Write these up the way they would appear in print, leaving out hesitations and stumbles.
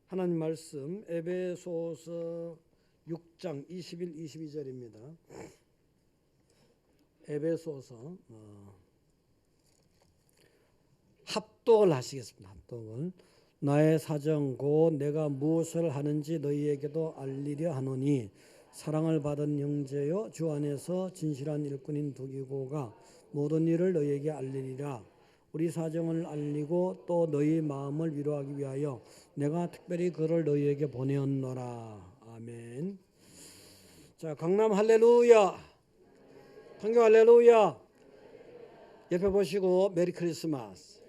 하나님 말씀 에베소서 6장 21, 22절입니다. 에베소서 합독을 하시겠습니다. 합독을. 나의 사정 곧 내가 무엇을 하는지 너희에게도 알리려 하노니 사랑을 받은 형제여 주 안에서 진실한 일꾼인 두기고가 모든 일을 너희에게 알리리라. 우리 사정을 알리고 또 너희 마음을 위로하기 위하여 내가 특별히 그를 너희에게 보내었노라. 아멘. 자, 강남 할렐루야. 판교 할렐루야. 옆에 보시고 메리 크리스마스.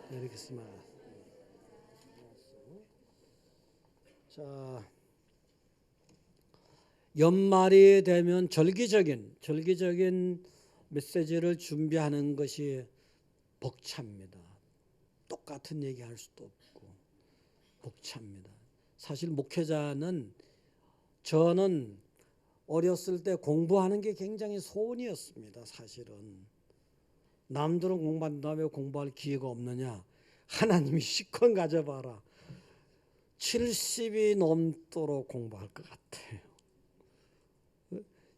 메리 크리스마스. 자, 연말이 되면 절기적인 메시지를 준비하는 것이 벅찹니다. 똑같은 얘기할 수도 없고 벅찹니다. 사실 목회자는 저는 어렸을 때 공부하는 게 굉장히 소원이었습니다. 사실은 남들은 공부한다 왜 공부할 기회가 없느냐. 하나님이 시권 가져봐라. 70이 넘도록 공부할 것 같아요.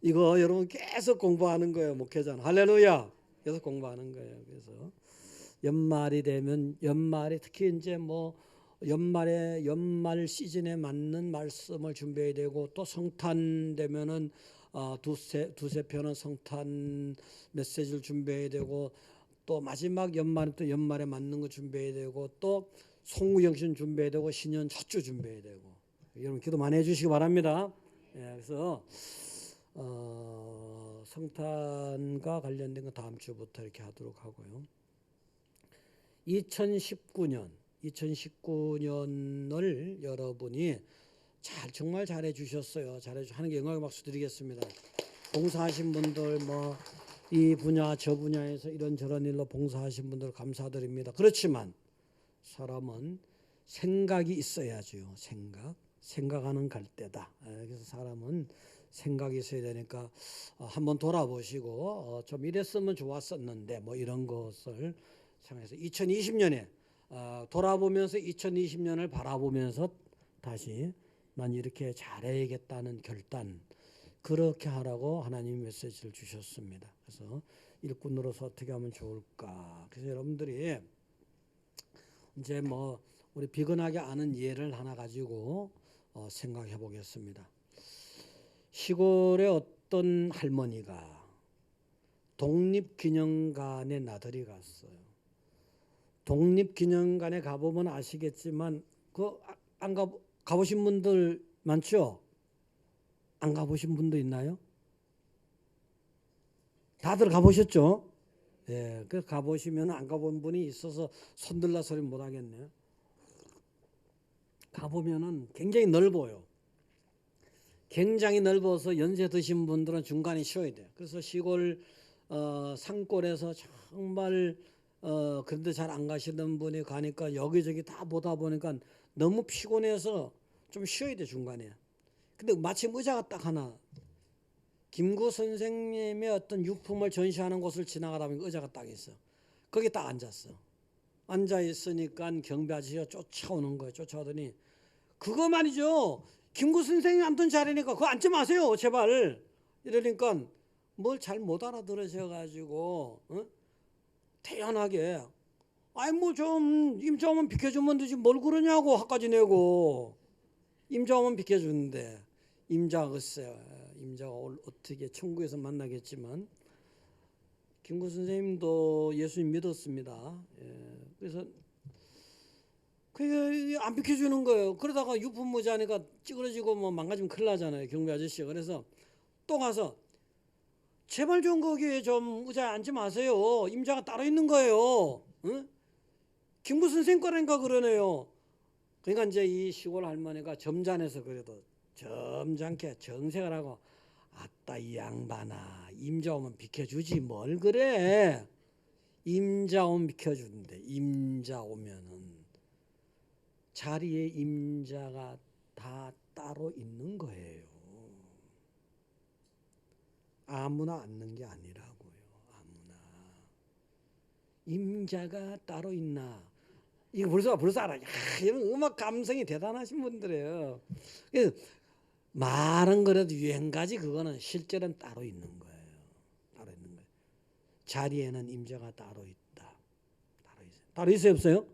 이거 여러분 계속 공부하는 거예요. 목회자는. 할렐루야. 계속 공부하는 거예요. 그래서 연말이 되면 연말에 특히 이제 연말 시즌에 맞는 말씀을 준비해야 되고 또 성탄 되면은 두세 편은 성탄 메시지를 준비해야 되고 또 마지막 연말에 또 연말에 맞는 거 준비해야 되고 또 송구영신 준비해야 되고 신년 첫 주 준비해야 되고 여러분 기도 많이 해주시기 바랍니다. 그래서 성탄과 관련된 거 다음 주부터 이렇게 하도록 하고요. 2019년을 여러분이 정말 잘해 주셨어요. 하나님께 영광의 박수 드리겠습니다. 봉사하신 분들 이 분야 저 분야에서 이런저런 일로 봉사하신 분들 감사드립니다. 그렇지만 사람은 생각이 있어야죠. 생각하는 갈대다. 그래서 사람은 생각이 있어야 되니까 한번 돌아보시고 좀 이랬으면 좋았었는데 이런 것을 생각해서 2020년에 돌아보면서 2020년을 바라보면서 다시 난 이렇게 잘해야겠다는 결단 그렇게 하라고 하나님이 메시지를 주셨습니다. 그래서 일꾼으로서 어떻게 하면 좋을까. 그래서 여러분들이 이제 우리 비근하게 아는 예를 하나 가지고 생각해 보겠습니다. 시골에 어떤 할머니가 독립기념관에 나들이 갔어요. 독립기념관에 가보면 아시겠지만 안 가보신 분들 많죠? 안 가보신 분도 있나요? 다들 가보셨죠? 예, 그 가보시면 안 가본 분이 있어서 손들라 소리 못 하겠네요. 가보면은 굉장히 넓어요. 굉장히 넓어서 연세 드신 분들은 중간에 쉬어야 돼요. 그래서 시골 산골에서 정말 그런데 잘 안 가시는 분이 가니까 여기저기 다 보다 보니까 너무 피곤해서 좀 쉬어야 돼 중간에. 근데 마침 의자가 딱 하나 김구 선생님의 어떤 유품을 전시하는 곳을 지나가다 보니까 의자가 딱 있어. 거기 딱 앉았어. 앉아 있으니까 경비 아저씨가 쫓아오는 거예요. 쫓아오더니 그거 말이죠. 김구 선생님 앉던 자리니까 그거 앉지 마세요. 제발. 이러니까 뭘 잘 못 알아들으셔가지고 태연하게 좀 임자 오면 비켜주면 되지 뭘 그러냐고 화까지 내고 임자 오면 비켜주는데 임자 글쎄요. 임자가 어떻게 천국에서 만나겠지만 김구 선생님도 예수님 믿었습니다. 그래서 그게 안 비켜주는 거예요. 그러다가 유품 모자니까 찌그러지고 망가지면 큰일 나잖아요. 경비 아저씨가. 그래서 또 가서 제발 좀 거기에 좀 의자에 앉지 마세요. 임자가 따로 있는 거예요. 응? 김구 선생님 거라니까 그러네요. 그러니까 이제 이 시골 할머니가 점잖아서 그래도 점잖게 정색을 하고 아따 이 양반아 임자 오면 비켜주지 뭘 그래. 임자 오면 비켜주는데 임자 오면은 자리에 임자가 다 따로 있는 거예요. 아무나 앉는 게 아니라고요. 아무나. 임자가 따로 있나. 이거 벌써 알아. 야, 이런 음악 감성이 대단하신 분들이에요. 그래서 말은 그래도 유행가지 그거는 실제는 따로 있는 거예요. 따로 있는 거예요. 자리에는 임자가 따로 있다. 따로 있어요. 따로 있어요, 없어요?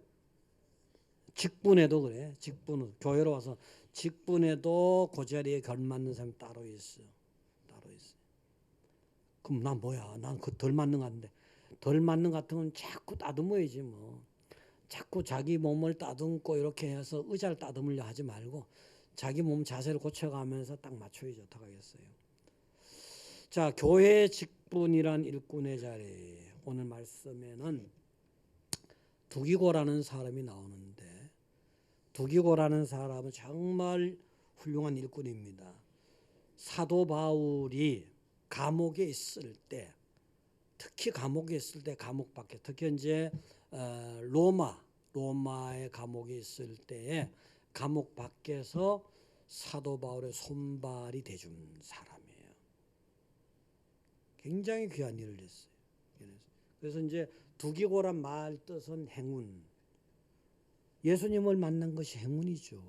직분에도 그래. 직분 교회로 와서 직분에도 그 자리에 걸맞는 사람이 따로 있어. 따로 있어. 그럼 난 뭐야? 난 그 덜 맞는 것 같은데. 덜 맞는 것 같은 건 자꾸 따듬어야지 뭐. 자꾸 자기 몸을 따듬고 이렇게 해서 의자를 따듬으려 하지 말고 자기 몸 자세를 고쳐가면서 딱 맞춰야지 어떡하겠어요. 자, 교회 직분이란 일꾼의 자리. 오늘 말씀에는 두기고라는 사람이 나오는데 두기고라는 사람은 정말 훌륭한 일꾼입니다. 사도 바울이 감옥에 있을 때, 특히 감옥에 있을 때 감옥 밖에, 특히 이제 로마의 감옥에 있을 때에 감옥 밖에서 사도 바울의 손발이 돼준 사람이에요. 굉장히 귀한 일을 했어요. 그래서 이제 두기고란 말 뜻은 행운. 예수님을 만난 것이 행운이죠.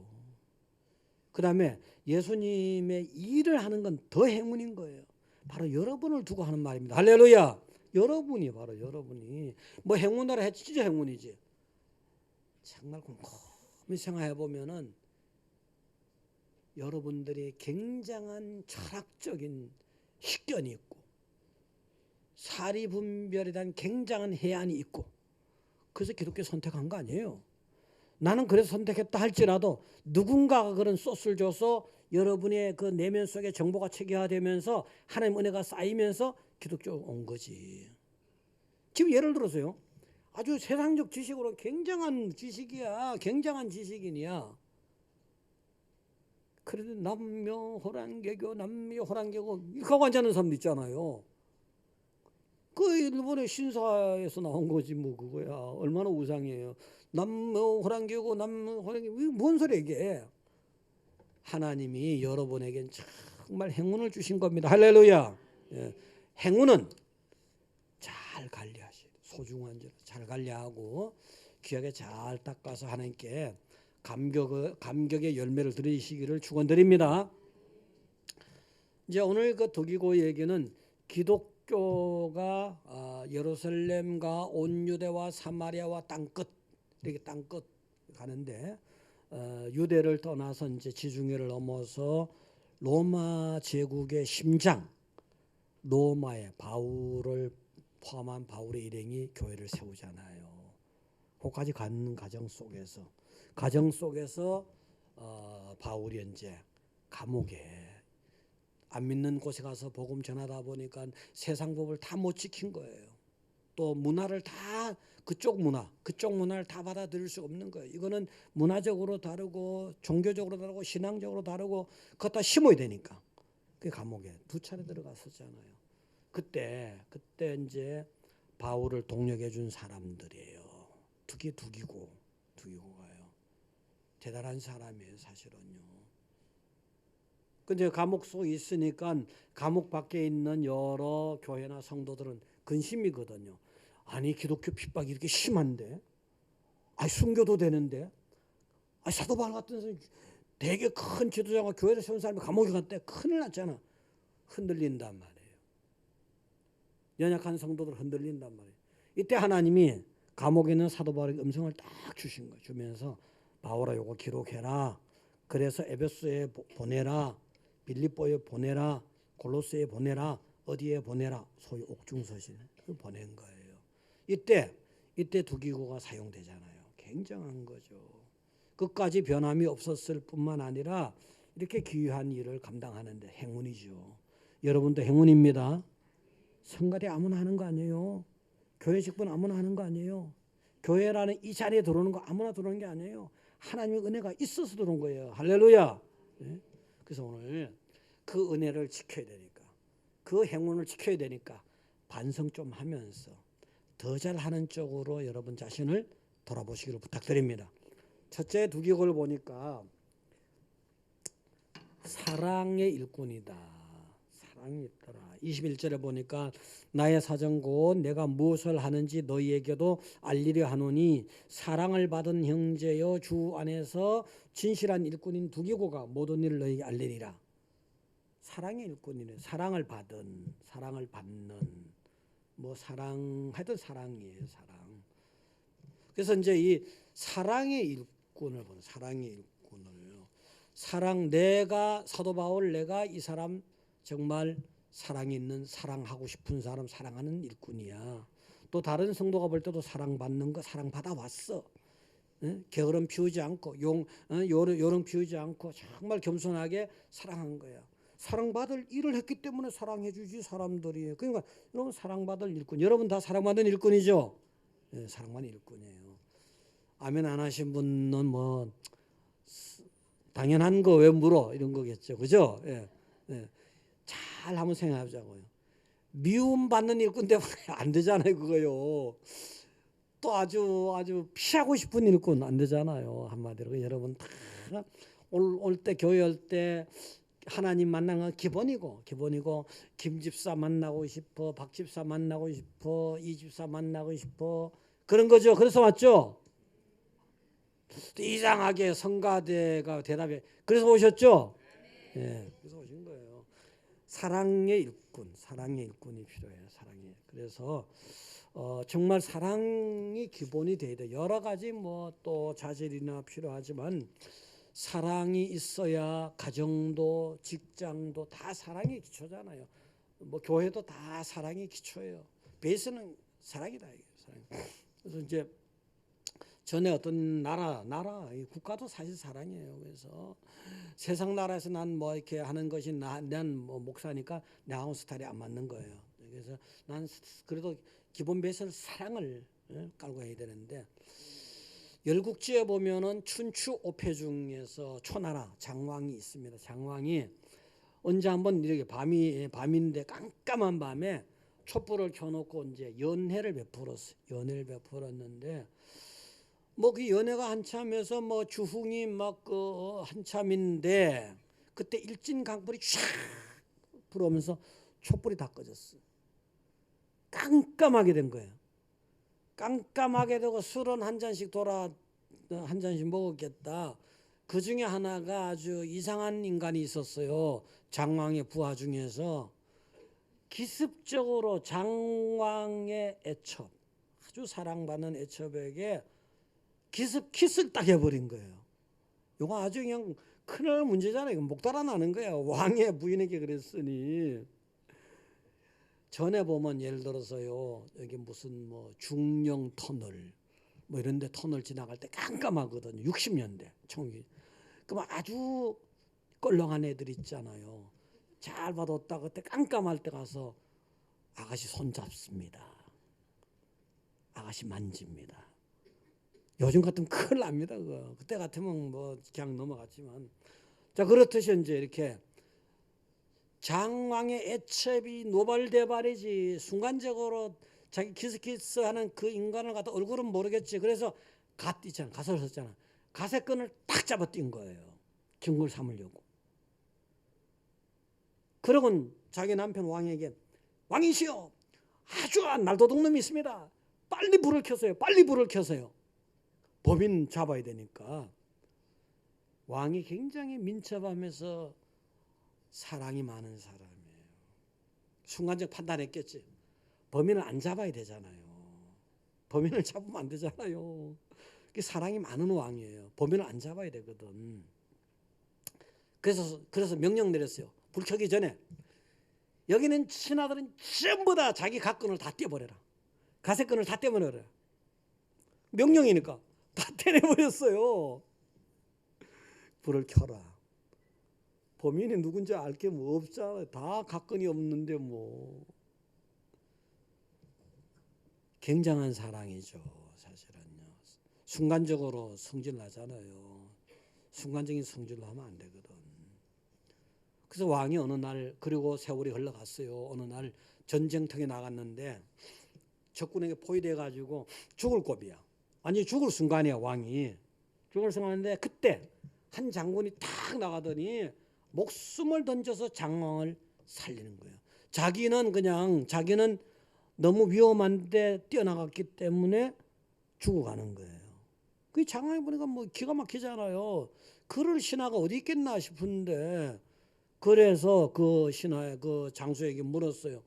그 다음에 예수님의 일을 하는 건 더 행운인 거예요. 바로 여러분을 두고 하는 말입니다. 할렐루야. 여러분이 바로 여러분이 뭐 행운이라 했지 진짜 행운이지. 정말 곰곰이 생각해 보면은 여러분들이 굉장한 철학적인 식견이 있고 사리분별에 대한 굉장한 해안이 있고 그래서 기독교 선택한 거 아니에요. 나는 그래서 선택했다 할지라도 누군가가 그런 소스를 줘서 여러분의 그 내면 속에 정보가 체계화되면서 하나님 은혜가 쌓이면서 기독교 온 거지. 지금 예를 들어서요. 아주 세상적 지식으로 굉장한 지식이야. 굉장한 지식인이야. 그래도 남묘호랑개교 이거 완전한 사람도 있잖아요. 그 일본의 신사에서 나온 거지 뭐 그거야. 얼마나 우상이에요. 남묘호랑개고 뭔 소리야 이게. 하나님이 여러분에겐 정말 행운을 주신 겁니다. 할렐루야. 예. 행운은 잘 관리하셔야 돼요. 소중한 줄 잘 관리하고 귀하게 잘 닦아서 하나님께 감격의 열매를 드리시기를 축원드립니다. 이제 오늘 그 두기고 얘기는 기독교가 예루살렘과 온 유대와 사마리아와 땅끝 이렇게 땅끝 가는데 유대를 떠나서 이제 지중해를 넘어서 로마 제국의 심장 로마의 바울을 포함한 바울의 일행이 교회를 세우잖아요. 거기까지 가는 가정 속에서 바울이 이제 감옥에 안 믿는 곳에 가서 복음 전하다 보니까 세상 법을 다 못 지킨 거예요. 또 문화를 다 그쪽 문화를 다 받아들일 수 없는 거예요. 이거는 문화적으로 다르고 종교적으로 다르고 신앙적으로 다르고 그거 다 심어야 되니까. 그 감옥에 2차례 들어갔었잖아요. 그때 이제 바울을 동력해 준 사람들이에요. 두기고가요. 대단한 사람이에요, 사실은요. 근데 감옥 속에 있으니까 감옥 밖에 있는 여러 교회나 성도들은 근심이거든요. 아니 기독교 핍박이 이렇게 심한데, 순교도 되는데, 사도 바울 같은 사람이 되게 큰 지도자가 교회를 세운 사람이 감옥에 갔대. 큰일 났잖아. 흔들린단 말이에요. 연약한 성도들 흔들린단 말이에요. 이때 하나님이 감옥에 있는 사도 바울에게 음성을 딱 주신 거예요. 주면서 바울아 요거 기록해라. 그래서 에베소에 보내라. 빌립보에 보내라. 골로새에 보내라. 어디에 보내라. 소위 옥중서신 보낸 거예요. 이때 두기고가 사용되잖아요. 굉장한 거죠. 끝까지 변함이 없었을 뿐만 아니라 이렇게 귀한 일을 감당하는데 행운이죠. 여러분도 행운입니다. 성가대 아무나 하는 거 아니에요. 교회 직분 아무나 하는 거 아니에요. 교회라는 이 자리에 들어오는 거 아무나 들어오는 게 아니에요. 하나님의 은혜가 있어서 들어온 거예요. 할렐루야. 네? 그래서 오늘 그 은혜를 지켜야 되니까 그 행운을 지켜야 되니까 반성 좀 하면서 더 잘하는 쪽으로 여러분 자신을 돌아보시기를 부탁드립니다. 첫째 두기고를 보니까 사랑의 일꾼이다. 사랑이 있더라. 21절에 보니까 나의 사정 곧 내가 무엇을 하는지 너희에게도 알리려 하노니 사랑을 받은 형제여 주 안에서 진실한 일꾼인 두기고가 모든 일을 너희에게 알리리라. 사랑의 일꾼이네. 사랑을 받은, 사랑을 받는, 뭐 사랑 하여튼 사랑이에요. 사랑. 그래서 이제 이 사랑의 일꾼을 보는 사랑의 일꾼을 사랑 내가 사도 바울 내가 이 사람 정말 사랑이 있는 사랑하고 싶은 사람 사랑하는 일꾼이야. 또 다른 성도가 볼 때도 사랑받는 거 사랑받아 왔어. 게으름 피우지 않고 요령 피우지 않고 정말 겸손하게 사랑한 거야. 사랑받을 일을 했기 때문에 사랑해 주지 사람들이. 그러니까 여러분 사랑받을 일꾼. 여러분 다 사랑받은 일꾼이죠. 네, 사랑받는 일꾼이에요. 아멘 안 하신 분은 뭐 당연한 거 왜 물어 이런 거겠죠. 그죠? 예. 예. 잘 한번 생각해 보자고요. 미움받는 일꾼 때문에 안 되잖아요. 그거요. 또 아주 피하고 싶은 일꾼 안 되잖아요. 한마디로. 여러분 다 올 때 교회 올 때 하나님 만나는 건 기본이고 김 집사 만나고 싶어, 박 집사 만나고 싶어, 이 집사 만나고 싶어 그런 거죠. 그래서 왔죠. 이상하게 성가대가 대답해. 그래서 오셨죠? 예, 그래서 오신 거예요. 사랑의 일꾼이 필요해요. 사랑이. 그래서 정말 사랑이 기본이 돼야 돼. 여러 가지 뭐 또 자질이나 필요하지만 사랑이 있어야 가정도 직장도 다 사랑의 기초잖아요. 뭐 교회도 다 사랑의 기초예요. 베이스는 사랑이다. 사랑. 그래서 이제 전에 어떤 나라 국가도 사실 사랑이에요. 그래서 세상 나라에서 난 뭐 이렇게 하는 것이 난 뭐 목사니까 나하고 스타일이 안 맞는 거예요. 그래서 난 그래도 기본 베이스는 사랑을 깔고 해야 되는데 열국지에 보면은 춘추 5패 중에서 초나라 장왕이 있습니다. 장왕이 언제 한번 이렇게 밤인데 깜깜한 밤에 촛불을 켜놓고 이제 연회를 베풀었는데 뭐 그 연회가 한참에서 뭐 주흥이 막 그 한참인데 그때 일진강불이 쫙 불어오면서 촛불이 다 꺼졌어. 깜깜하게 된 거예요. 깜깜하게 되고 술은 한 잔씩 먹었겠다. 그 중에 하나가 아주 이상한 인간이 있었어요. 장왕의 부하 중에서 기습적으로 장왕의 애첩, 아주 사랑받는 애첩에게 기습 키스를 딱 해버린 거예요. 이거 아주 그냥 큰일 문제잖아요. 목 달아나는 거야. 왕의 부인에게 그랬으니. 전에 보면 예를 들어서요. 여기 무슨 뭐 중령 터널 뭐 이런 데 터널 지나갈 때 깜깜하거든요. 60년대 총기. 그럼 아주 껄렁한 애들 있잖아요. 잘 받았다 그때 깜깜할 때 가서 아가씨 손 잡습니다. 아가씨 만집니다. 요즘 같으면 큰일 납니다. 그거. 그때 같으면 뭐 그냥 넘어갔지만. 자, 그렇듯이 이제 이렇게 장왕의 애첩이 노발대발이지 순간적으로 자기 키스하는 그 인간을 갖다 얼굴은 모르겠지. 그래서 가설 썼잖아. 가세끈을 딱 잡아 뛴 거예요. 증거를 삼으려고. 그러곤 자기 남편 왕에게 왕이시여 아주 날도둑 놈이 있습니다. 빨리 불을 켜서요. 법인 잡아야 되니까. 왕이 굉장히 민첩하면서 사랑이 많은 사람이에요. 순간적 판단했겠지. 범인을 안 잡아야 되잖아요. 범인을 잡으면 안 되잖아요. 사랑이 많은 왕이에요. 범인을 안 잡아야 되거든. 그래서 명령 내렸어요. 불 켜기 전에 여기는 신하들은 전부 다 자기 가끈을 다 떼버려라. 가세끈을 다 떼버려라. 명령이니까 다 떼내버렸어요. 불을 켜라. 범인이 누군지 알 게 뭐 없잖아요. 다 가끈이 없는데 뭐. 굉장한 사랑이죠. 사실은요. 순간적으로 성질 나잖아요. 순간적인 성질로 하면 안 되거든. 그래서 왕이 어느 날 그리고 세월이 흘러갔어요. 어느 날 전쟁터에 나갔는데 적군에게 포위돼 가지고 죽을 곱이야. 완전히 죽을 순간이야. 왕이 죽을 순간인데 그때 한 장군이 탁 나가더니 목숨을 던져서 장왕을 살리는 거예요. 자기는 너무 위험한데 뛰어나갔기 때문에 죽어가는 거예요. 그 장황에 보니까 뭐 기가 막히잖아요. 그럴 신하가 어디 있겠나 싶은데, 그래서 그 신하의 그 장수에게 물었어요.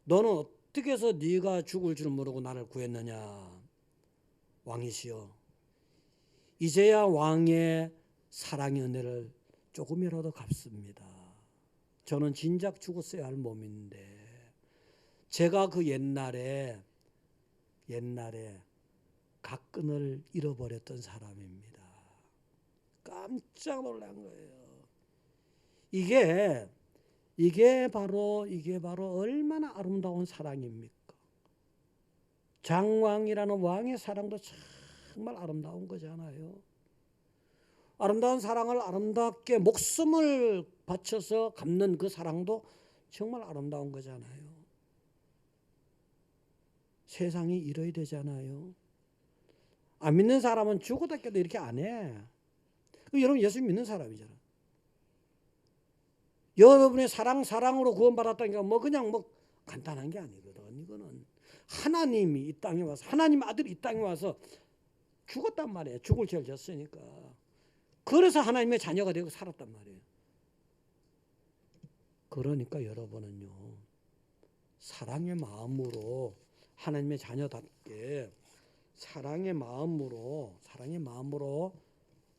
너는 어떻게 해서 네가 죽을 줄 모르고 나를 구했느냐? 왕이시여, 이제야 왕의 사랑의 은혜를 조금이라도 갚습니다. 저는 진작 죽었어야 할 몸인데, 제가 그 옛날에 각근을 잃어버렸던 사람입니다. 깜짝 놀란 거예요. 이게 바로 얼마나 아름다운 사랑입니까? 장왕이라는 왕의 사랑도 정말 아름다운 거잖아요. 아름다운 사랑을 아름답게 목숨을 바쳐서 갚는 그 사랑도 정말 아름다운 거잖아요. 세상이 이래야 되잖아요. 안 믿는 사람은 죽어다 깨도 이렇게 안 해. 여러분 예수 믿는 사람이잖아. 여러분의 사랑으로 구원받았다는 게 뭐 그냥 뭐 간단한 게 아니거든. 이거는 하나님이 이 땅에 와서, 하나님 아들이 이 땅에 와서 죽었단 말이에요. 죽을 죄를 졌으니까. 그래서 하나님의 자녀가 되고 살았단 말이에요. 그러니까 여러분은요, 사랑의 마음으로 하나님의 자녀답게 사랑의 마음으로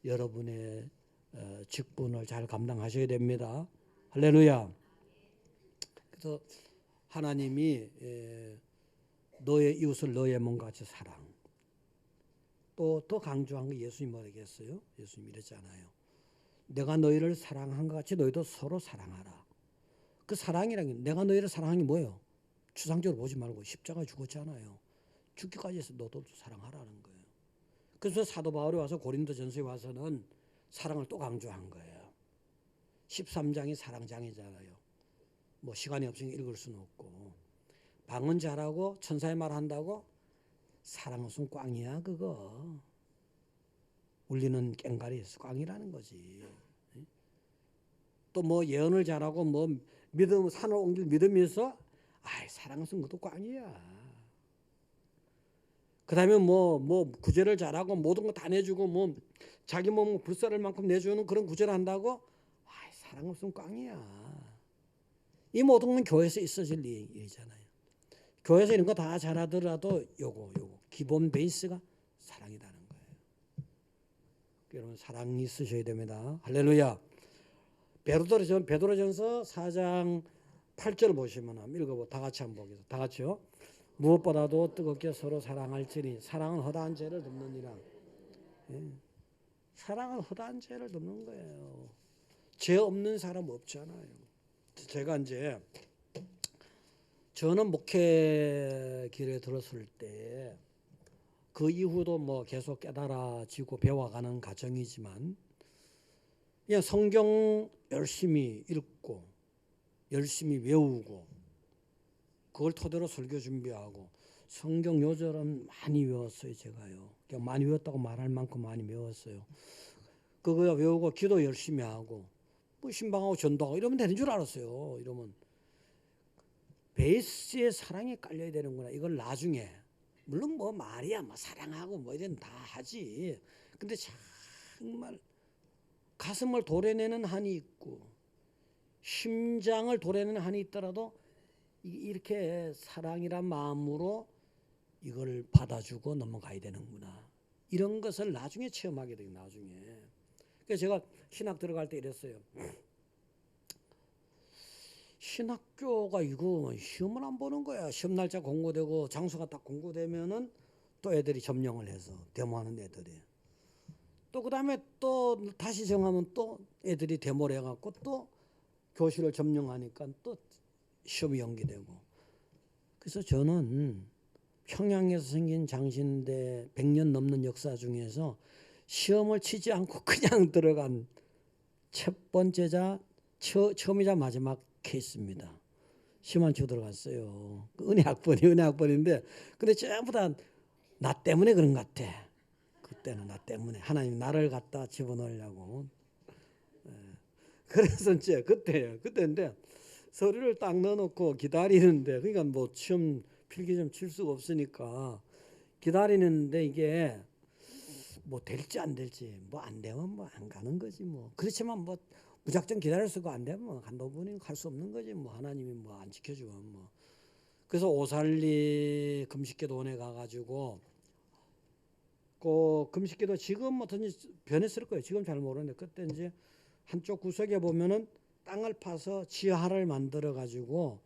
여러분의 직분을 잘 감당하셔야 됩니다. 할렐루야. 그래서 하나님이 너의 이웃을 너의 몸과 같이 사랑. 또 더 강조한 거 예수님 뭐라고 했어요? 예수님 이랬잖아요. 내가 너희를 사랑한 것 같이 너희도 서로 사랑하라. 그 사랑이라는 게, 내가 너희를 사랑한 게 뭐예요? 추상적으로 보지 말고 십자가에 죽었잖아요. 죽기까지 해서 너도 사랑하라는 거예요. 그래서 사도 바울이 와서 고린도전서에 와서는 사랑을 또 강조한 거예요. 13장이 사랑장이잖아요. 뭐 시간이 없으니 읽을 수는 없고, 방언 잘하고 천사의 말 한다고 사랑 무슨 꽝이야 그거. 울리는 꽹과리 꽝이라는 거지. 또 뭐 예언을 잘하고 뭐 믿음, 산을 옮길 믿으면서 사랑 무슨 것도 꽝이야. 그 다음에 뭐 구제를 잘하고 모든 거 다 내주고 뭐 자기 몸 불사를 만큼 내주는 그런 구제를 한다고 사랑 없으면 꽝이야. 이 모든 건 교회에서 있어질 일이잖아요. 교회에서 이런 거 다 잘하더라도 요거 기본 베이스가 사랑이라는 거예요. 여러분 사랑이 있으셔야 됩니다. 할렐루야. 베드로전서 4장 8절 보시면 한번 읽어보. 다 같이 한번 보겠습니다. 다 같이요. 무엇보다도 뜨겁게 서로 사랑할지니 사랑은 허다한 죄를 덮느니라. 사랑은 허다한 죄를 덮는 거예요. 죄 없는 사람 없잖아요. 제가 이제 저는 목회 길에 들었을 때 그 이후도 뭐 계속 깨달아지고 배워가는 과정이지만, 그냥 성경 열심히 읽고 열심히 외우고 그걸 토대로 설교 준비하고 성경 요절은 많이 외웠어요. 제가요. 그냥 많이 외웠다고 말할 만큼 많이 외웠어요. 그거 외우고 기도 열심히 하고 뭐 신방하고 전도하고 이러면 되는 줄 알았어요. 이러면 베이스에 사랑이 깔려야 되는구나. 이걸 나중에 물론 뭐 말이야 뭐 사랑하고 뭐 이런 다 하지. 근데 정말 가슴을 도려내는 한이 있고 심장을 도려내는 한이 있더라도 이렇게 사랑이란 마음으로 이걸 받아주고 넘어가야 되는구나. 이런 것을 나중에 체험하게 돼요. 나중에. 그래서 제가 신학 들어갈 때 이랬어요. 신학교가 이거 시험을 안 보는 거야. 시험 날짜 공고되고 장소가 딱 공고되면은 또 애들이 점령을 해서 데모하는 애들이. 또 그 다음에 또 다시 정하면 또 애들이 데모를 해갖고 또 교실을 점령하니까 또 시험이 연기되고. 그래서 저는 평양에서 생긴 장신대 100년 넘는 역사 중에서 시험을 치지 않고 그냥 들어간 첫 번째자, 처음이자 마지막 케이스입니다. 시험 안 치고 들어갔어요. 은혜 학번인데, 근데 전부 다 나 때문에 그런 것 같아. 그때는 나 때문에 하나님 나를 갖다 집어넣으려고. 그래서 이제 그때인데 서류를 딱 넣어놓고 기다리는데, 그러니까 뭐 시험 필기점 칠 수가 없으니까 기다리는데, 이게 뭐 될지 안 될지, 뭐 안 되면 뭐 안 가는 거지 뭐. 그렇지만 뭐 무작정 기다릴 수가 안 되면 뭐 간도부는 갈 수 없는 거지 뭐. 하나님이 뭐 안 지켜주면 뭐. 그래서 오살리 금식기도원에 가가지고, 그 금식기도 지금 어떤지 변했을 거예요. 지금 잘 모르는데, 그때 이제 한쪽 구석에 보면은 땅을 파서 지하를 만들어 가지고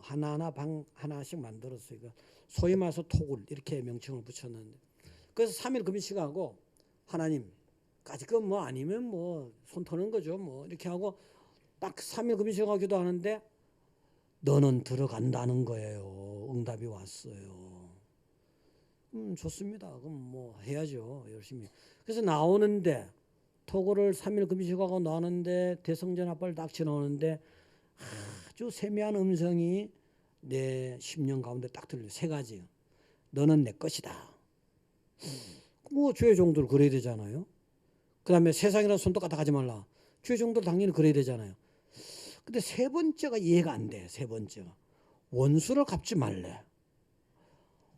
하나하나 방 하나씩 만들었어요. 소위 말해서 토굴 이렇게 명칭을 붙였는데, 그래서 3일 금식하고 하나님까지 그 뭐 아니면 뭐 손 터는 거죠 뭐. 이렇게 하고 딱 3일 금식하고 기도하는데 너는 들어간다는 거예요. 응답이 왔어요. 좋습니다. 그럼 뭐 해야죠 열심히. 그래서 나오는데, 토굴을 3일 금식하고 나오는데 대성전 앞을 딱 지나오는데 아주 세미한 음성이 내 심령 가운데 딱 들려요. 세 가지. 너는 내 것이다. 뭐 주의 종들 그래야 되잖아요. 그 다음에 세상이라는 손도 까딱 하지 말라. 주의 종들 당연히 그래야 되잖아요. 근데 세 번째가 이해가 안 돼. 세 번째가 원수를 갚지 말래.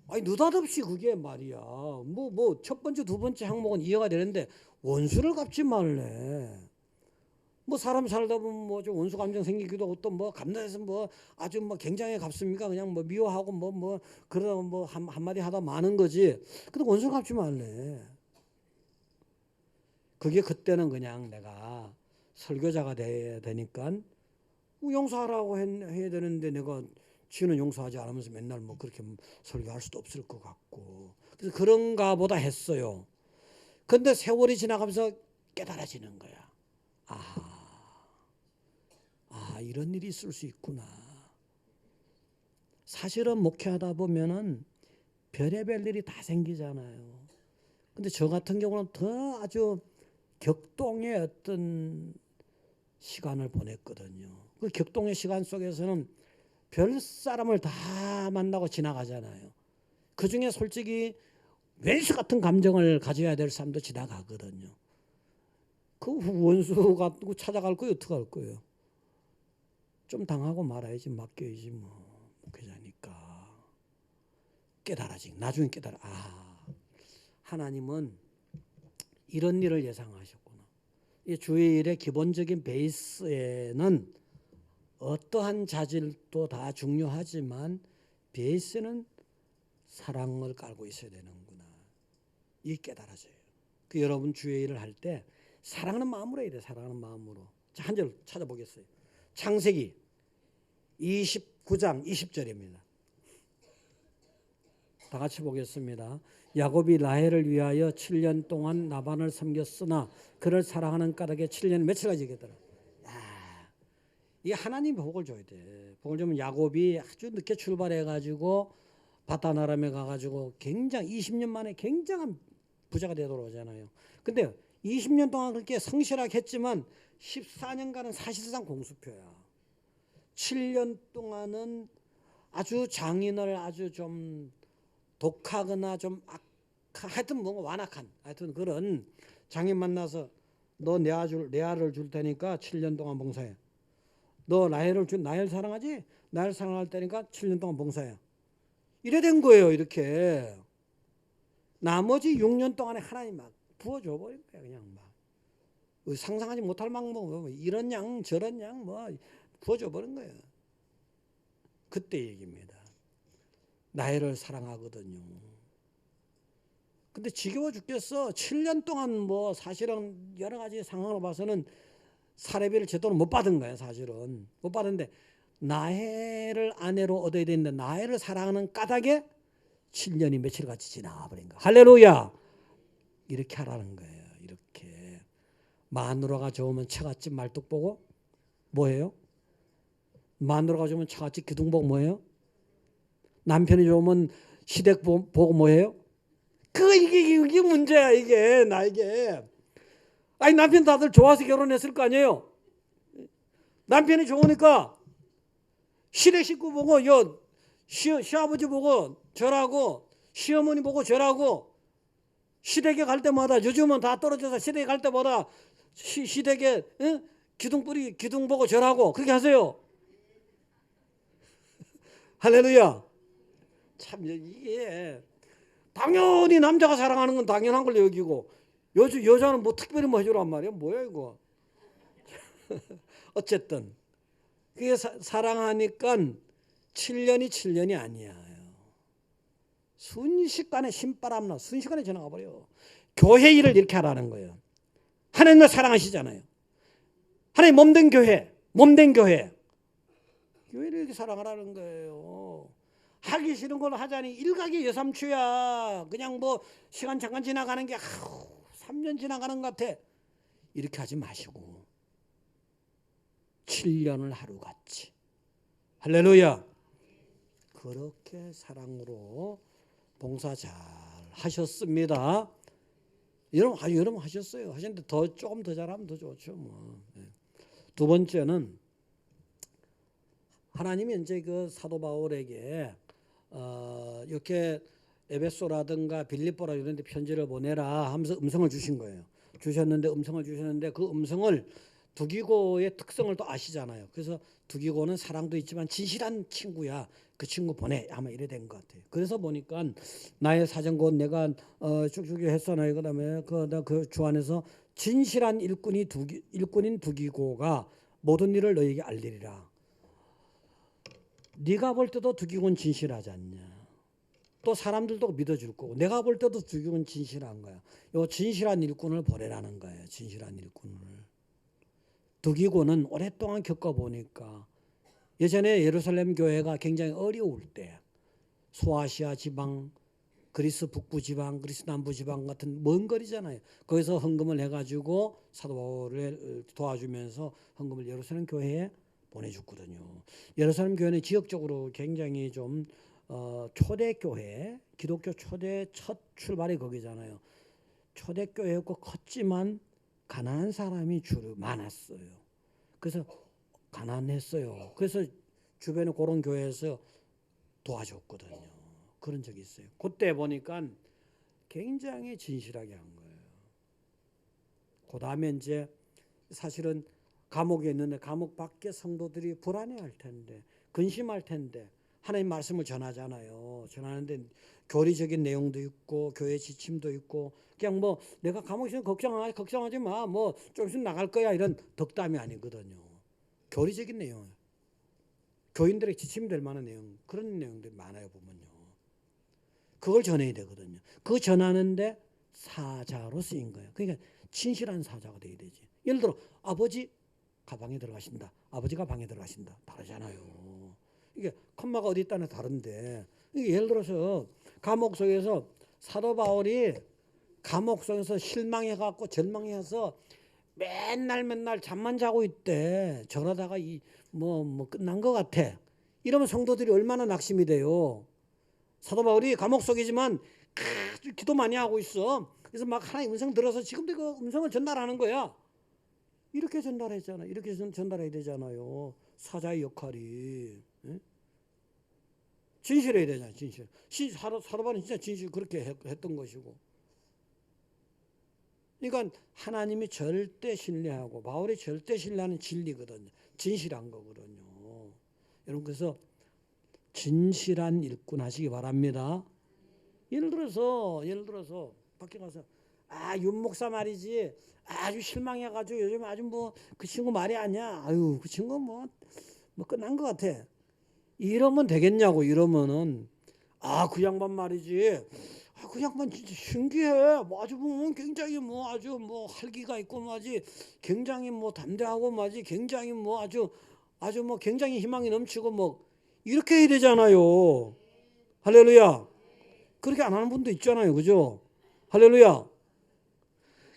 아니 느닷없이 그게 말이야. 뭐 첫 번째 두 번째 항목은 이해가 되는데 원수를 갚지 말래. 뭐 사람 살다 보면 뭐 좀 원수 감정 생기기도 하고, 또 뭐 감나해서 뭐 아주 뭐 굉장히 갚습니까? 그냥 뭐 미워하고 뭐 그러다 뭐 한마디 하다 마는 거지. 근데 원수 갚지 말래. 그게 그때는 그냥 내가 설교자가 돼야 되니까 용서하라고 해야 되는데, 내가 지는 용서하지 않으면서 맨날 뭐 그렇게 설교할 수도 없을 것 같고, 그래서 그런가 보다 했어요. 근데 세월이 지나가면서 깨달아지는 거야. 이런 일이 있을 수 있구나. 사실은 목회하다 보면은 별의별 일이 다 생기잖아요. 근데 저 같은 경우는 더 아주 격동의 어떤 시간을 보냈거든요. 그 격동의 시간 속에서는 별 사람을 다 만나고 지나가잖아요. 그 중에 솔직히 왼수 같은 감정을 가져야 될 사람도 지나가거든요. 그 원수가 찾아갈 거예요? 어떻게 할 거예요? 좀 당하고 말아야지, 맡겨야지 뭐. 목회자니까. 깨달아지. 나중에 깨달아. 하나님은 이런 일을 예상하셨구나. 이 주의 일의 기본적인 베이스에는 어떠한 자질도 다 중요하지만 베이스는 사랑을 깔고 있어야 되는구나. 이 깨달아져요. 그 여러분 주의 일을 할 때 사랑하는 마음으로 해야 돼. 사랑하는 마음으로. 자, 한 절 찾아보겠어요. 창세기 29장 20절입니다. 다 같이 보겠습니다. 야곱이 라헬을 위하여 7년 동안 라반을 섬겼으나 그를 사랑하는 까닭에 7년 며칠까지 얘기했더라. 이게 하나님이 복을 줘야 돼. 복을 주면 야곱이 아주 늦게 출발해가지고 바다나람에 가가지고 굉장히 20년 만에 굉장한 부자가 되도록 하잖아요. 근데 20년 동안 그렇게 성실하게 했지만 14년간은 사실상 공수표야. 7년 동안은 아주 장인을 아주 좀 독하거나 좀 하여튼 뭔가 완악한 하여튼 그런 장인 만나서 너 내 아를 줄 테니까 7년 동안 봉사해. 너 라헬을 라헬 사랑하지? 라헬 사랑할 테니까 7년 동안 봉사해. 이래 된 거예요. 이렇게 나머지 6년 동안에 하나님 막 부어줘 버린 거야. 그냥 막 상상하지 못할 만큼 뭐 이런 양 저런 양 뭐 부어줘 버린 거예요. 그때 얘기입니다. 라헬을 사랑하거든요. 근데 지겨워 죽겠어. 7년 동안 뭐 사실은 여러 가지 상황으로 봐서는 사례비를 제대로 못 받은 거예요. 사실은 못 받았는데 라헬을 아내로 얻어야 되는데 라헬을 사랑하는 까닭에 7년이 며칠같이 지나버린 거야. 할렐루야. 이렇게 하라는 거예요. 이렇게 마누라가 좋으면 처갓집 말뚝 보고 뭐예요? 마누라가 좋으면 처갓집 기둥 보고 뭐예요? 남편이 좋으면 시댁 보고 뭐예요? 이게 문제야. 이게 나에게. 아니 남편 다들 좋아서 결혼했을 거 아니에요. 남편이 좋으니까 시댁 식구 보고 시아버지 보고 절하고 시어머니 보고 절하고 시댁에 갈 때마다 요즘은 다 떨어져서 시댁에 갈 때마다 시댁에 기둥 보고 절하고 그렇게 하세요. 할렐루야. 참 이게 당연히 남자가 사랑하는 건 당연한 걸 여기고 여자는 뭐 특별히 뭐 해주란 말이야. 뭐야 이거. 어쨌든 그게 사랑하니까 7년이 7년이 아니야. 순식간에 신바람 나 순식간에 지나가 버려. 교회 일을 이렇게 하라는 거예요. 하나님을 사랑하시잖아요. 하나님 몸된 교회, 몸된 교회. 교회를 이렇게 사랑하라는 거예요. 하기 싫은 걸 하자니 일각의 여삼추야. 그냥 뭐 시간 잠깐 지나가는 게 3년 지나가는 것 같아. 이렇게 하지 마시고 7년을 하루같이. 할렐루야. 그렇게 사랑으로 봉사 잘 하셨습니다. 여러분 하셨어요. 하셨는데 조금 더 잘하면 더 좋죠. 뭐. 두 번째는 하나님이 이제 그 사도 바울에게 이렇게 에베소라든가 빌립보라 이런 데 편지를 보내라 하면서 음성을 주신 거예요. 음성을 주셨는데 그 음성을 두기고의 특성을 또 아시잖아요. 그래서 두기고는 사랑도 있지만 진실한 친구야. 그 친구 보내 아마 이래 된 것 같아요. 그래서 보니까 나의 사정 곧 내가 쭉쭉 했잖아요. 그다음에 그 주 안에서 진실한 일꾼인 두기고가 모든 일을 너에게 알리리라. 네가 볼 때도 두기고는 진실하지 않냐. 또 사람들도 믿어줄 거고 내가 볼 때도 두기고는 진실한 거야. 요 진실한 일꾼을 보내라는 거예요. 진실한 일꾼을. 두기고는 오랫동안 겪어보니까 예전에 예루살렘 교회가 굉장히 어려울 때 소아시아 지방, 그리스 북부 지방, 그리스 남부 지방 같은 먼 거리잖아요. 거기서 헌금을 해가지고 사도 바울을 도와주면서 헌금을 예루살렘 교회에 보내줬거든요. 예루살렘 교회는 지역적으로 굉장히 좀 초대교회, 기독교 초대 첫 출발이 거기잖아요. 초대교회였고 컸지만 가난한 사람이 주로 많았어요. 그래서 가난했어요. 그래서 주변에 그런 교회에서 도와줬거든요. 그런 적이 있어요. 그때 보니까 굉장히 진실하게 한 거예요. 그 다음에 이제 사실은 감옥에 있는데 감옥 밖에 성도들이 불안해할 텐데 근심할 텐데 하나님 말씀을 전하잖아요. 전하는데 교리적인 내용도 있고 교회 지침도 있고 그냥 뭐 내가 감옥에 있으면 걱정하지 마. 뭐 좀 있으면 나갈 거야 이런 덕담이 아니거든요. 교리적인 내용, 교인들의 지침 될 만한 내용 그런 내용들이 많아요 보면요. 그걸 전해야 되거든요. 그거 전하는데 사자로 쓰인 거예요. 그러니까 진실한 사자가 돼야 되지. 예를 들어 아버지 가방에 들어가신다. 아버지가 방에 들어가신다. 다르잖아요. 이게 컴마가 어디 있다는 다른데 이게 예를 들어서 감옥 속에서 사도 바울이 감옥 속에서 실망해갖고 절망해서 맨날 잠만 자고 있대. 저러다가 뭐 끝난 것 같아. 이러면 성도들이 얼마나 낙심이 돼요. 사도 바울이 감옥 속이지만 기도 많이 하고 있어. 그래서 막 하나님 음성 들어서 지금도 그 음성을 전달하는 거야. 이렇게 전달했잖아. 이렇게 전달해야 되잖아요. 사자의 역할이. 진실해야 되잖아. 진실. 사도 바울은 진짜 진실 그렇게 했던 것이고. 그러니까 하나님이 절대 신뢰하고 바울이 절대 신뢰하는 진리거든요. 진실한 거거든요. 여러분 그래서 진실한 일꾼 하시기 바랍니다. 예를 들어서 밖에 가서 윤 목사 말이지 아주 실망해가지고 요즘 아주 뭐 그 친구 말이 아니야. 아유 그 친구 뭐 끝난 것 같아. 이러면 되겠냐고. 이러면은 그 양반 말이지. 그 양반 진짜 신기해. 뭐 아주 보면 굉장히 뭐 아주 뭐 활기가 있고 뭐지 굉장히 뭐 담대하고 뭐지 굉장히 뭐 아주 뭐 굉장히 희망이 넘치고 뭐 이렇게 해야 되잖아요. 할렐루야. 그렇게 안 하는 분도 있잖아요. 그죠? 할렐루야.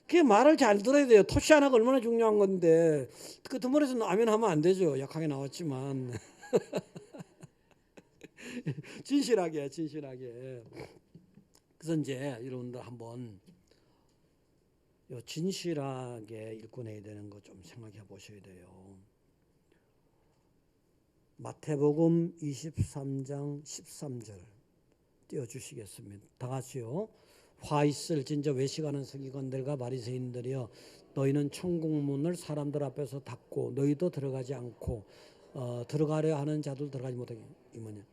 그게 말을 잘 들어야 돼요. 토시 하나가 얼마나 중요한 건데 그 드물에서 아멘 하면 안 되죠. 약하게 나왔지만 진실하게. 그래서 이제 여러분들 한번 진실하게 일꾼해야 되는 거 좀 생각해 보셔야 돼요. 마태복음 23장 13절 띄워주시겠습니다. 다 같이요. 화 있을 진저 외식하는 서기관들과 바리새인들이여 너희는 천국문을 사람들 앞에서 닫고 너희도 들어가지 않고 들어가려 하는 자들 들어가지 못하게. 이 뭐냐?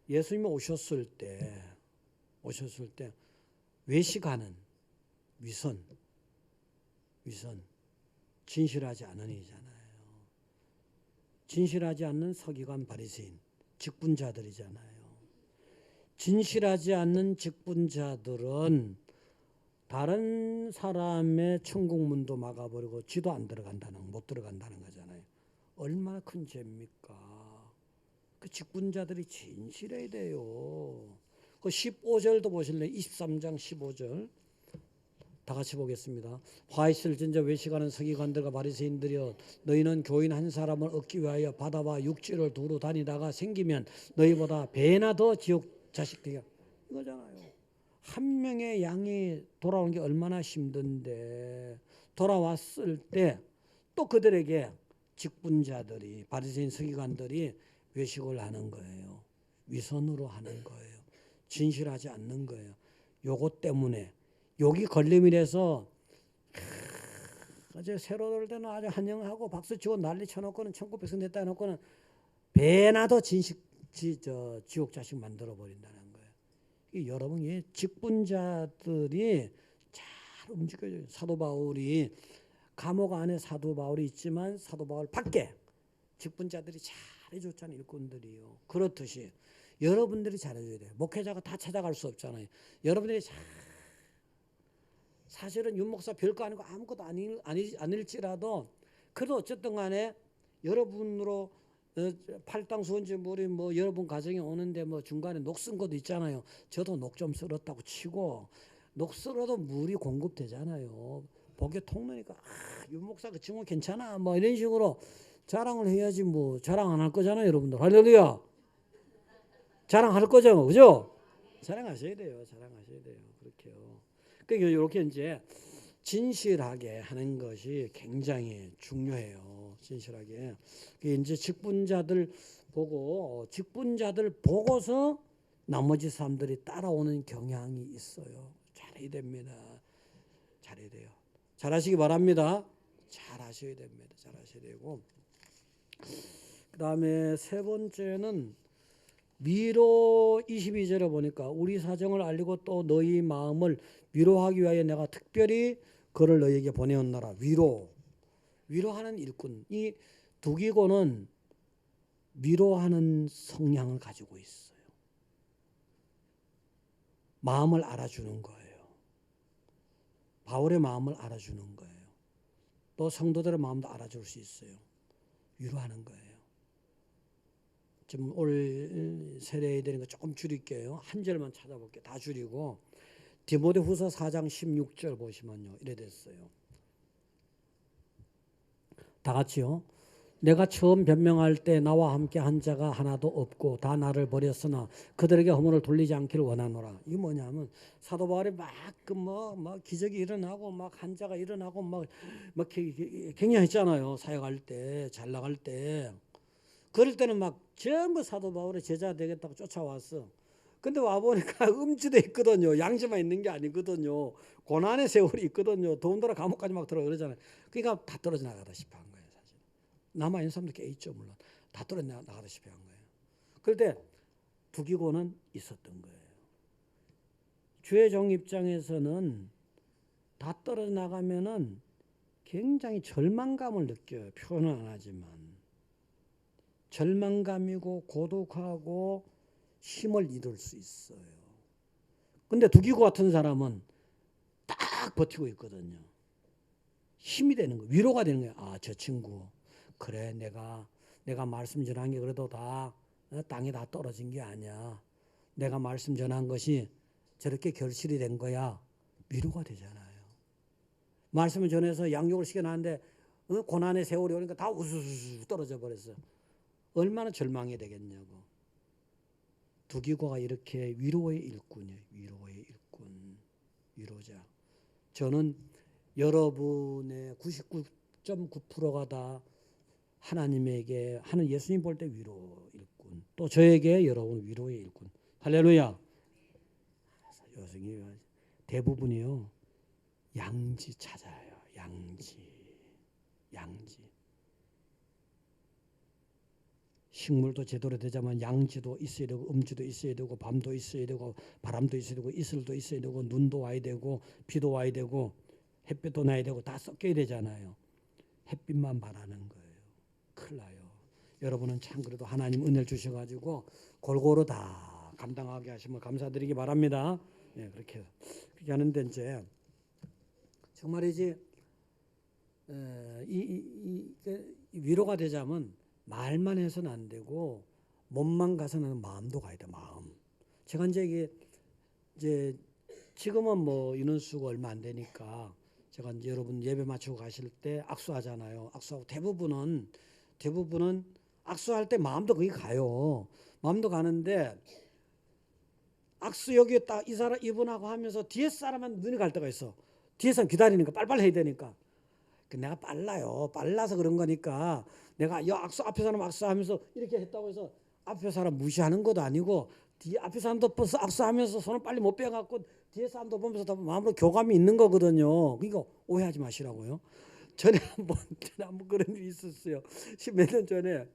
예수님이 오셨을 때 외식하는 위선, 진실하지 않은 이잖아요. 진실하지 않는 서기관 바리새인, 직분자들이잖아요. 진실하지 않는 직분자들은 다른 사람의 천국문도 막아버리고 지도 못 들어간다는 거잖아요. 얼마나 큰 죄입니까? 그 직분자들이 진실해야 돼요. 그 15절도 보실래요? 23장 15절. 다 같이 보겠습니다. 화 있을 진저 외식하는 서기관들과 바리새인들이여, 너희는 교인 한 사람을 얻기 위하여 바다와 육지를 두루 다니다가 생기면 너희보다 배나 더 지옥 자식들이야. 이거잖아요. 한 명의 양이 돌아오는 게 얼마나 힘든데, 돌아왔을 때 또 그들에게 직분자들이, 바리새인 서기관들이 외식을 하는 거예요. 위선으로 하는 거예요. 진실하지 않는 거예요. 요것 때문에 여기 걸림이 돼서 어제 새로 올 때는 아주 환영하고 박수치고 난리 쳐놓고는 천국 백성 됐다 해놓고는 배나 더 지옥 자식 만들어 버린다는 거예요. 여러분, 직분자들이 잘 움직여줘요. 사도 바울이 감옥 안에 사도 바울이 있지만 사도 바울 밖에 직분자들이 잘 해줬잖아요. 일꾼들이요. 그렇듯이 여러분들이 잘해줘야 돼요. 목회자가 다 찾아갈 수 없잖아요. 여러분들이 사실은 윤 목사 별거 아니고 아무것도 아닐지라도 그래도 어쨌든 간에 여러분으로 팔당 수원지 물이 뭐 여러분 가정에 오는데 뭐 중간에 녹 쓴 것도 있잖아요. 저도 녹 좀 쓸었다고 치고 녹 쓸어도 물이 공급되잖아요. 복에 통로니까 윤 목사 그 친구 괜찮아 뭐 이런 식으로 자랑을 해야지. 뭐 자랑 안 할 거잖아요, 여러분들. 할렐루야. 자랑할 거죠, 그죠? 자랑하셔야 돼요. 그렇게요. 그러니까 이렇게 이제 진실하게 하는 것이 굉장히 중요해요. 진실하게. 이제 직분자들 보고서 나머지 사람들이 따라오는 경향이 있어요. 잘해야 됩니다. 잘해야 돼요. 잘하시기 바랍니다. 잘하셔야 됩니다. 잘하셔야 되고. 그 다음에 세 번째는 위로 22절에 보니까 우리 사정을 알리고 또 너희 마음을 위로하기 위하여 내가 특별히 그를 너희에게 보내었노라. 위로하는 일꾼. 이 두기고는 위로하는 성향을 가지고 있어요. 마음을 알아주는 거예요. 바울의 마음을 알아주는 거예요. 또 성도들의 마음도 알아줄 수 있어요. 위로하는 거예요. 지금 올 세례에 되는 거 조금 줄일게요. 한 절만 찾아볼게요. 다 줄이고 디모데후서 4장 16절 보시면요, 이래 됐어요. 다 같이요. 내가 처음 변명할 때 나와 함께 한 자가 하나도 없고 다 나를 버렸으나 그들에게 허물을 돌리지 않기를 원하노라. 이게 뭐냐면 사도 바울이 막 기적이 일어나고 막 한자가 일어나고 막 굉장했잖아요. 사역할 때, 잘 나갈 때. 그럴 때는 막 전부 사도 바울의 제자 되겠다고 쫓아왔어. 근데 와보니까 음주도 있거든요. 양심만 있는 게 아니거든요. 고난의 세월이 있거든요. 더군다나 감옥까지 막 들어가 그러잖아요. 그러니까 다 떨어져 나가다시피 한 거예요. 사실 남아있는 사람도 꽤 있죠. 물론 다 떨어져 나가다시피 한 거예요. 그럴 때 두기고는 있었던 거예요. 주의 종 입장에서는 다 떨어져 나가면은 굉장히 절망감을 느껴요. 표현은 안 하지만 절망감이고 고독하고 힘을 잃을 수 있어요. 근데 두기고 같은 사람은 딱 버티고 있거든요. 힘이 되는 거예요. 위로가 되는 거예요. 아, 저 친구 그래, 내가 말씀 전한 게 그래도 다 땅에 다 떨어진 게 아니야. 내가 말씀 전한 것이 저렇게 결실이 된 거야. 위로가 되잖아요. 말씀을 전해서 양육을 시켜놨는데 고난의 세월이 오니까 다 우수수 떨어져 버렸어. 얼마나 절망이 되겠냐고. 두기고가 이렇게 위로의 일꾼이에요. 위로의 일꾼, 위로자. 저는 여러분의 99.9%가 다 하나님에게, 하는 예수님 볼 때 위로 일꾼, 또 저에게 여러분 위로의 일꾼. 할렐루야. 여성이 대부분이요 양지 찾아요. 양지. 식물도 제대로 되자면 양지도 있어야 되고 음지도 있어야 되고 밤도 있어야 되고 바람도 있어야 되고 이슬도 있어야 되고 눈도 와야 되고 비도 와야 되고 햇빛도 나야 되고 다 섞여야 되잖아요. 햇빛만 바라는 거예요. 큰일 나요. 여러분은 참 그래도 하나님 은혜를 주셔가지고 골고루 다 감당하게 하시면 감사드리기 바랍니다. 예, 그렇게 하는데 이제 정말이지 위로가 되자면 말만 해서는 안 되고 몸만 가서는 마음도 가야 돼. 마음. 제가 이제 이제 지금은 뭐 인원수가 얼마 안 되니까 제가 이제 여러분 예배 마치고 가실 때 악수하잖아요. 악수하고 대부분은 악수할 때 마음도 거기 가요. 마음도 가는데 악수 여기에 딱 이 사람 이분하고 하면서 뒤에 사람은 눈이 갈 때가 있어. 뒤에 사람 기다리니까 빨리빨리 해야 되니까. 내가 빨라요. 빨라서 그런 거니까 내가 악수 앞에 사람 악수하면서 이렇게 했다고 해서 앞에 사람 무시하는 것도 아니고 뒤에 앞에 사람도 벌써 악수하면서 손을 빨리 못 빼갖고 뒤에 사람도 보면서 다 마음으로 교감이 있는 거거든요. 그러니까 오해하지 마시라고요. 전에 한번 그런 일이 있었어요. 몇 년 전에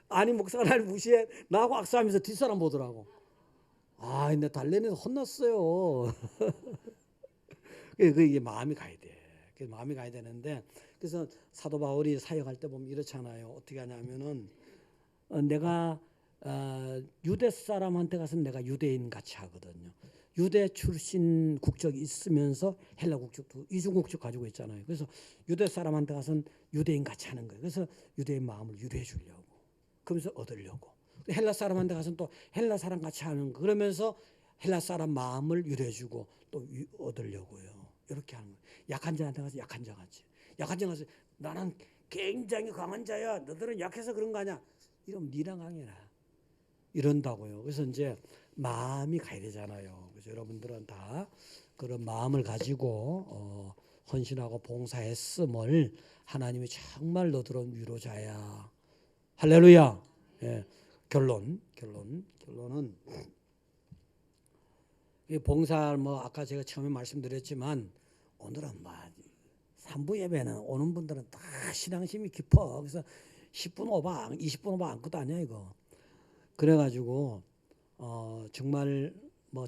아니 목사가 날 무시해 나하고 악수하면서 뒷사람 보더라고. 아, 근데 달래내서 혼났어요. 이게 마음이 가야 돼. 마음이 가야 되는데 그래서 사도 바울이 사역할 때 보면 이렇잖아요. 어떻게 하냐면은 내가 유대 사람한테 가서는 내가 유대인 같이 하거든요. 유대 출신 국적이 있으면서 헬라 국적도 이중 국적 가지고 있잖아요. 그래서 유대 사람한테 가서는 유대인 같이 하는 거예요. 그래서 유대인 마음을 유도해 주려고. 그러면서 얻으려고. 헬라 사람한테 가서는 또 헬라 사람 같이 하는 거. 그러면서 헬라 사람 마음을 유도해 주고 또 얻으려고요. 이렇게 하는 거예요. 약한 자한테 가서 약한 자 같이. 약한 자 가서 나는 굉장히 강한 자야. 너들은 약해서 그런 거 아니야. 이러면 니랑 강해라. 이런다고요. 그래서 이제 마음이 가야 되잖아요. 그래서 여러분들은 다 그런 마음을 가지고 헌신하고 봉사했음을 하나님이 정말 너들은 위로자야. 할렐루야. 예. 결론은 이 봉사 뭐 아까 제가 처음에 말씀드렸지만 오늘은 뭐 3부 예배는 오는 분들은 다 신앙심이 깊어. 그래서 10분 오버 20분 오버 아무것도 아니야 이거. 그래가지고 정말 뭐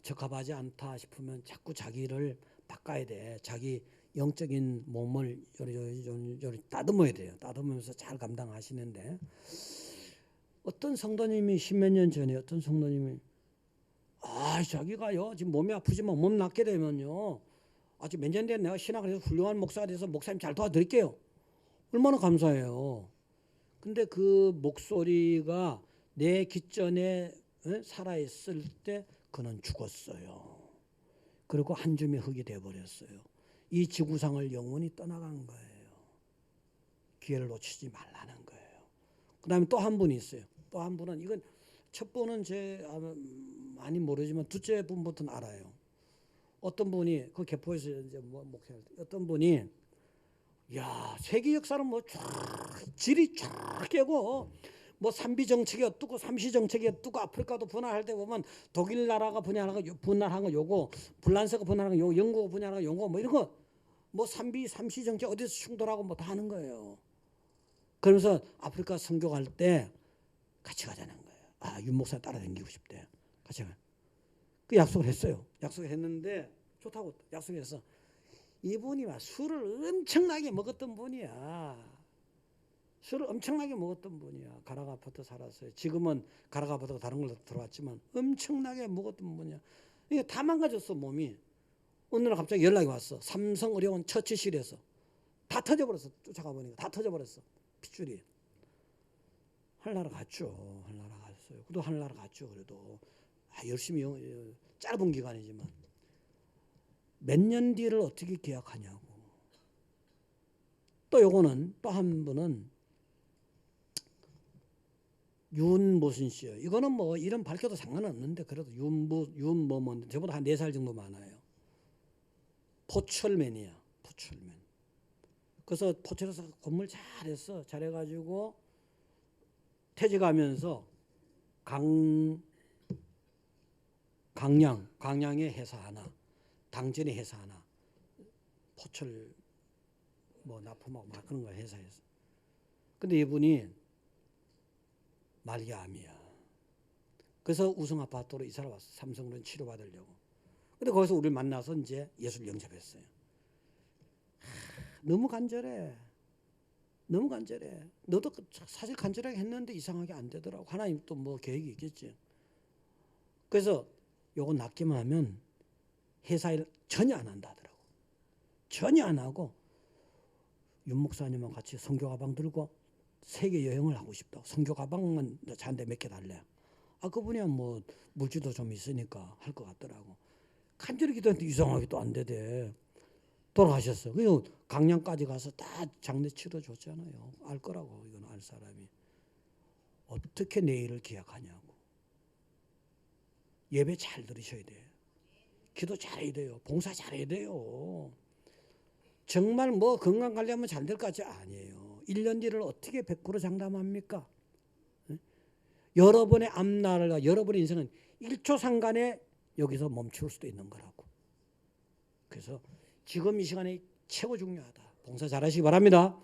적합하지 않다 싶으면 자꾸 자기를 바꿔야 돼. 자기 영적인 몸을 요리 따듬어야 돼요. 따듬으면서 잘 감당하시는데 어떤 성도님이 십몇 년 전에 어떤 성도님이 자기가요 지금 몸이 아프지만 몸 낫게 되면요 아직 몇 년 뒤에 내가 신학을 해서 훌륭한 목사가 돼서 목사님 잘 도와드릴게요. 얼마나 감사해요. 근데 그 목소리가 내 기전에 살아있을 때 그는 죽었어요. 그리고 한 줌의 흙이 되어버렸어요. 이 지구상을 영원히 떠나간 거예요. 기회를 놓치지 말라는 거예요. 그 다음에 또 한 분이 있어요. 또 한 분은 이건 첫 분은 많이 모르지만 둘째 분부터는 알아요. 어떤 분이 그 개포에서 이제 목회할 때 어떤 분이 세계 역사는 질이 쫙 깨고 삼비 정책이 어떻고 삼시 정책이 어떻고 아프리카도 분할할 때 보면 독일 나라가 분할한 거 요거 불란서가 분할한 거 요거 영국가 분할한 거 요거 이런 거 삼시 정책 어디서 충돌하고 다 하는 거예요. 그러면서 아프리카 선교할 때 같이 가자는 거예요. 윤 목사 따라다니고 싶대. 같이 가. 그 약속을 했어요. 약속을 했는데 좋다고 약속했어. 이분이 술을 엄청나게 먹었던 분이야. 술을 엄청나게 먹었던 분이야. 가락 아파트 살았어요. 지금은 가락 아파트가 다른 걸로 들어왔지만 엄청나게 먹었던 분이야. 이게 다 망가졌어 몸이. 어느 날 갑자기 연락이 왔어. 삼성의료원 처치실에서 다 터져버렸어. 쫓아가 보니까 다 터져버렸어. 핏줄이. 하늘나라 갔죠. 하늘나라 갔어요. 그래도 하늘나라 갔죠. 그래도 열심히 짧은 기간이지만 몇 년 뒤를 어떻게 기약하냐고. 또 요거는 또 한 분은 윤 무슨 씨요. 이거는 이름 밝혀도 상관없는데 그래도 윤 저보다 한 4살 정도 많아요. 포철맨이야. 포철맨. 그래서 포철에서 건물 잘했어. 잘해가지고 퇴직하면서 광양의 회사 하나, 당진의 회사 하나, 포철 납품하고 막 그런 거 회사에서. 근데 이분이 말기암이야. 그래서 우성 아파트로 이사를 왔어. 삼성으로 치료받으려고. 근데 거기서 우리를 만나서 이제 예수를 영접했어요. 너무 간절해. 너무 간절해. 너도 사실 간절하게 했는데 이상하게 안 되더라고. 하나님 또 뭐 계획이 있겠지. 그래서 요거 낫기만 하면 회사 일 전혀 안 한다 하더라고. 전혀 안 하고 윤 목사님하고 같이 선교 가방 들고 세계 여행을 하고 싶다고. 선교 가방만 저한테 몇 개 달래. 아, 그분이야 뭐 물질도 좀 있으니까 할 것 같더라고. 간절히 기도했는데 이상하게 또 안 되대. 돌아가셨어. 그래서 강양까지 가서 다 장례 치러줬잖아요. 알 거라고. 이건 알 사람이. 어떻게 내일을 기약하냐고. 예배 잘 들으셔야 돼. 기도 잘해야 돼요. 봉사 잘해야 돼요. 정말 뭐 건강 관리하면 잘 될 것 같지? 아니에요. 1년 뒤를 어떻게 100% 장담합니까? 여러분의 앞날과 여러분의 인생은 1초 상간에 여기서 멈출 수도 있는 거라고. 그래서 지금 이 시간이 최고 중요하다. 봉사 잘하시기 바랍니다.